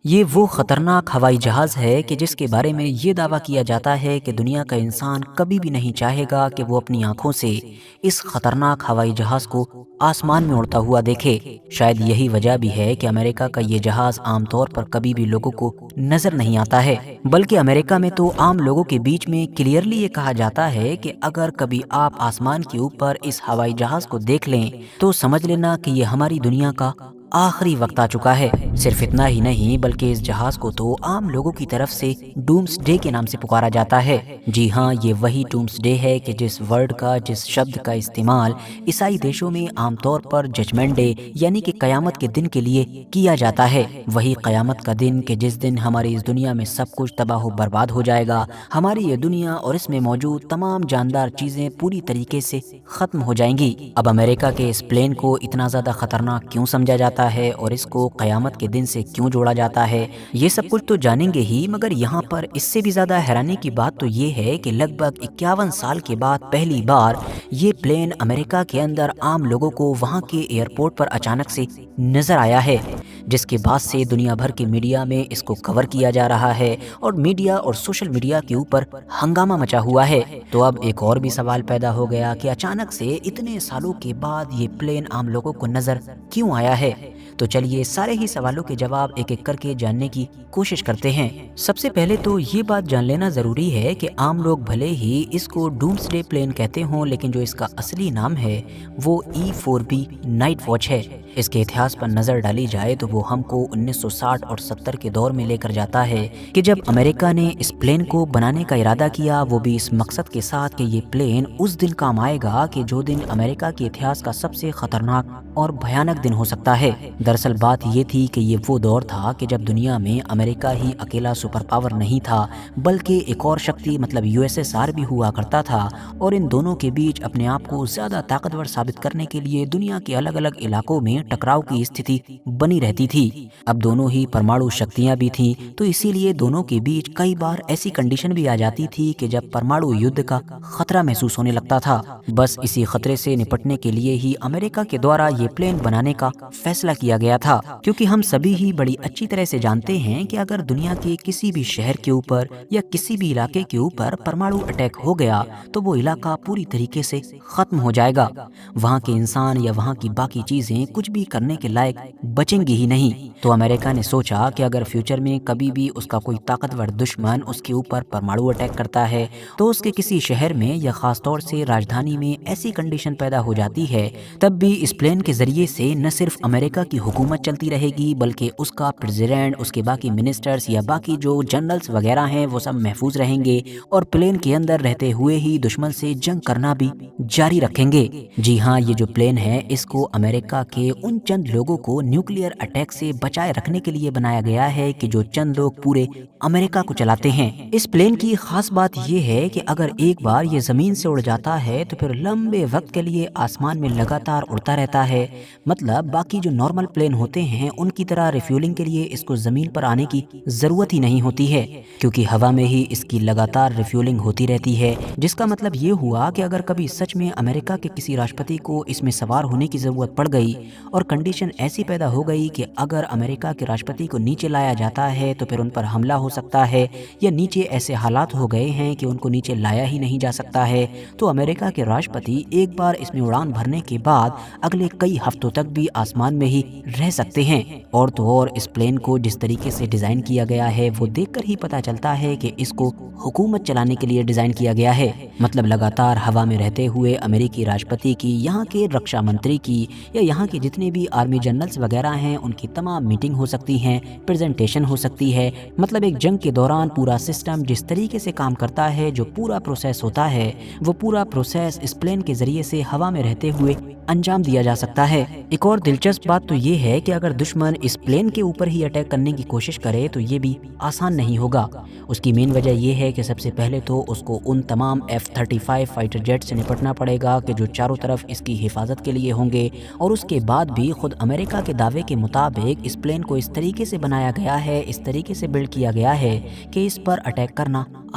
یہ وہ خطرناک ہوائی جہاز ہے کہ جس کے بارے میں یہ دعویٰ کیا جاتا ہے کہ دنیا کا انسان کبھی بھی نہیں چاہے گا کہ وہ اپنی آنکھوں سے اس خطرناک ہوائی جہاز کو آسمان میں اڑتا ہوا دیکھے۔ شاید یہی وجہ بھی ہے کہ امریکہ کا یہ جہاز عام طور پر کبھی بھی لوگوں کو نظر نہیں آتا ہے، بلکہ امریکہ میں تو عام لوگوں کے بیچ میں کلیئرلی یہ کہا جاتا ہے کہ اگر کبھی آپ آسمان کے اوپر اس ہوائی جہاز کو دیکھ لیں تو سمجھ لینا کہ یہ ہماری دنیا کا آخری وقت آ چکا ہے۔ صرف اتنا ہی نہیں بلکہ اس جہاز کو تو عام لوگوں کی طرف سے ڈومس ڈے کے نام سے پکارا جاتا ہے۔ جی ہاں، یہ وہی ڈومس ڈے ہے کہ جس شبد کا استعمال عیسائی دیشوں میں عام طور پر ججمنٹ ڈے یعنی کہ قیامت کے دن کے لیے کیا جاتا ہے۔ وہی قیامت کا دن کہ جس دن ہماری اس دنیا میں سب کچھ تباہ و برباد ہو جائے گا، ہماری یہ دنیا اور اس میں موجود تمام جاندار چیزیں پوری طریقے سے ختم ہو جائیں گی۔ اب امریکہ کے اس پلین کو اتنا زیادہ خطرناک کیوں سمجھا جاتا ہے اور اس کو قیامت کے دن سے کیوں جوڑا جاتا ہے، یہ سب کچھ تو جانیں گے ہی، مگر یہاں پر اس سے بھی زیادہ حیرانی کی بات تو یہ ہے کہ لگ بھگ 51 سال کے بعد پہلی بار یہ پلین امریکہ کے اندر عام لوگوں کو وہاں کے ایئرپورٹ پر اچانک سے نظر آیا ہے، جس کے بعد سے دنیا بھر کے میڈیا میں اس کو کور کیا جا رہا ہے اور میڈیا اور سوشل میڈیا کے اوپر ہنگامہ مچا ہوا ہے۔ تو اب ایک اور بھی سوال پیدا ہو گیا کہ اچانک سے اتنے سالوں کے بعد یہ پلین عام لوگوں کو نظر کیوں آیا ہے؟ تو چلیے سارے ہی سوالوں کے جواب ایک ایک کر کے جاننے کی کوشش کرتے ہیں۔ سب سے پہلے تو یہ بات جان لینا ضروری ہے کہ عام لوگ بھلے ہی اس کو ڈومس ڈے پلین کہتے ہوں، لیکن جو اس کا اصلی نام ہے وہ E-4B نائٹ واچ ہے۔ اس کے اتہاس پر نظر ڈالی جائے تو وہ ہم کو 1960 اور 70 کے دور میں لے کر جاتا ہے کہ جب امریکہ نے اس پلین کو بنانے کا ارادہ کیا، وہ بھی اس مقصد کے ساتھ کہ یہ پلین اس دن کام آئے گا کہ جو دن امریکہ کے اتہاس کا سب سے خطرناک اور بھیانک دن ہو سکتا ہے۔ دراصل بات یہ تھی کہ یہ وہ دور تھا کہ جب دنیا میں امریکہ ہی اکیلا سپر پاور نہیں تھا، بلکہ ایک اور شکتی مطلب USSR بھی ہوا کرتا تھا، اور ان دونوں کے بیچ اپنے آپ کو زیادہ طاقتور ثابت کرنے کے لیے دنیا کے الگ الگ علاقوں میں ٹکراؤ کی استھتی بنی رہتی تھی۔ اب دونوں ہی پرمانو شکتیاں بھی تھیں، تو اسی لیے دونوں کے بیچ کئی بار ایسی کنڈیشن بھی آ جاتی تھی کہ جب پرمانو یدھ کا خطرہ محسوس ہونے لگتا تھا۔ بس اسی خطرے سے نپٹنے کے لیے ہی امریکہ کے دوارا یہ پلین بنانے کا فیصلہ کیا گیا تھا، کیونکہ ہم سبھی ہی بڑی اچھی طرح سے جانتے ہیں کہ اگر دنیا کے کسی بھی شہر کے اوپر یا کسی بھی علاقے کے اوپر پرمانو اٹیک ہو گیا تو وہ علاقہ پوری طریقے سے ختم ہو جائے گا، وہاں کے انسان یا وہاں کی باقی چیزیں کچھ بھی کرنے کے لائق بچیں گی ہی نہیں۔ تو امریکہ نے سوچا کہ اگر فیوچر میں کبھی بھی اس کا کوئی طاقتور دشمن اس کے اوپر پرمانو اٹیک کرتا ہے تو اس کے کسی شہر میں یا خاص طور سے راجدھانی میں ایسی کنڈیشن پیدا ہو جاتی ہے، تب بھی اس پلین کے ذریعے سے نہ صرف امریکہ کی حکومت چلتی رہے گی بلکہ اس کا پریزیڈنٹ، اس کے باقی منسٹرز یا باقی جو جنرلز وغیرہ ہیں وہ سب محفوظ رہیں گے اور پلین کے اندر رہتے ہوئے ہی دشمن سے جنگ کرنا بھی جاری رکھیں گے۔ جی ہاں، یہ جو پلین ہے اس کو امریکہ کے ان چند لوگوں کو نیوکلیئر اٹیک سے بچائے رکھنے کے لیے بنایا گیا ہے کہ جو چند لوگ پورے امریکہ کو چلاتے ہیں۔ اس پلین کی خاص بات یہ ہے کہ اگر ایک بار یہ زمین سے اڑ جاتا ہے تو پھر لمبے وقت کے لیے آسمان میں لگاتار اڑتا رہتا ہے، مطلب باقی جو نارمل پلین ہوتے ہیں ان کی طرح ریفیولنگ کے لیے اس کو زمین پر آنے کی ضرورت ہی نہیں ہوتی ہے، کیونکہ ہوا میں ہی اس کی لگاتار ریفیولنگ ہوتی رہتی ہے، جس کا مطلب یہ ہوا کہ اگر کبھی سچ میں امریکہ کے کسی راشٹرپتی کو اس میں سوار ہونے کی ضرورت پڑ گئی اور کنڈیشن ایسی پیدا ہو گئی کہ اگر امریکہ کے راشٹرپتی کو نیچے لایا جاتا ہے تو پھر ان پر حملہ ہو سکتا ہے، یا نیچے ایسے حالات ہو گئے ہیں کہ ان کو نیچے لایا ہی نہیں جا سکتا ہے، تو امریکہ کے راشٹرپتی ایک بار اس میں اڑان بھرنے کے بعد اگلے کئی ہفتوں تک بھی آسمان میں ہی رہ سکتے ہیں۔ اور تو اور اس پلین کو جس طریقے سے ڈیزائن کیا گیا ہے وہ دیکھ کر ہی پتا چلتا ہے کہ اس کو حکومت چلانے کے لیے ڈیزائن کیا گیا ہے، مطلب لگاتار ہوا میں رہتے ہوئے امریکی راشٹرپتی کی، یہاں کے رکشا منتری کی یا یہاں کے جتنے بھی آرمی جنرلز وغیرہ ہیں ان کی تمام میٹنگ ہو سکتی ہیں، پریزنٹیشن ہو سکتی ہے، مطلب ایک جنگ کے دوران پورا سسٹم جس طریقے سے کام کرتا ہے، جو پورا پروسیس ہوتا ہے وہ پورا پروسیس اس پلین کے ذریعے سے ہوا میں رہتے ہوئے انجام دیا جا سکتا ہے۔ ایک اور دلچسپ بات تو یہ ہے کہ اگر دشمن اس پلین کے اوپر ہی اٹیک کرنے کی کوشش کرے تو یہ بھی آسان نہیں ہوگا۔ اس کی مین وجہ یہ ہے کہ سب سے پہلے تو اس کو ان تمام F-35 فائٹر جیٹ سے نپٹنا پڑے گا کہ جو چاروں طرف اس کی حفاظت کے لیے ہوں گے، اور اس کے بعد بھی خود امریکہ کے دعوے کے مطابق اس پلین کو اس طریقے سے بنایا گیا ہے، اس طریقے سے بلڈ کیا گیا ہے کہ اس پر اٹیک کرنا